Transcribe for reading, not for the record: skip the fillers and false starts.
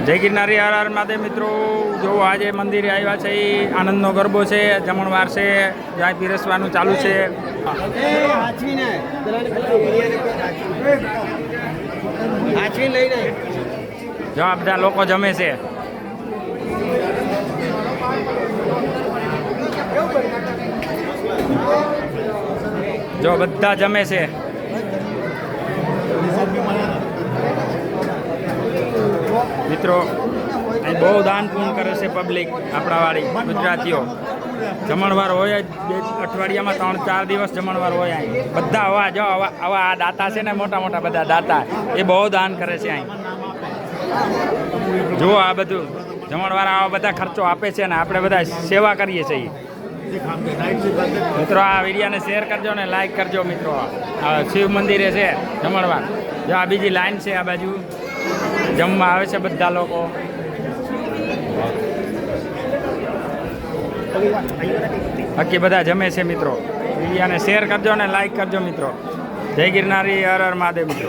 જય ગિરનારી હર હર મહાદેવ મિત્રો, જો આજે મંદિરે આવ્યા છે એ આનંદનો ગરબો છે, જમણવાર છે, જ્યાં પીરસવાનું ચાલુ છે. જો આ બધા લોકો જમે છે. જો બધા જમે છે. મિત્રો અહીં બહુ દાન પૂર્ણ કરે છે પબ્લિક, આપણા વાળી ગુજરાતીઓ. જમણવાર હોય જ અઠવાડિયામાં 3-4 દિવસ જમણવાર હોય અહીં. બધા આવા જો આવા આ દાતા છે ને, મોટા મોટા બધા દાતા, એ બહુ દાન કરે છે અહીં. જુઓ આ બધું જમણવાર આવા બધા ખર્ચો આપે છે ને આપણે બધા સેવા કરીએ છીએ. મિત્રો આ વિડીયોને શેર કરજો ને લાઈક કરજો. મિત્રો આ શિવ મંદિરે છે જમણવાર. જો આ બીજી લાઈન છે, આ બાજુ જમવા આવે છે બધા લોકો. બાકી બધા જમે છે મિત્રો. વિડીયોને શેર કરજો ને લાઈક કરજો મિત્રો. જય ગિરનારી હર હર મહાદેવ મિત્રો.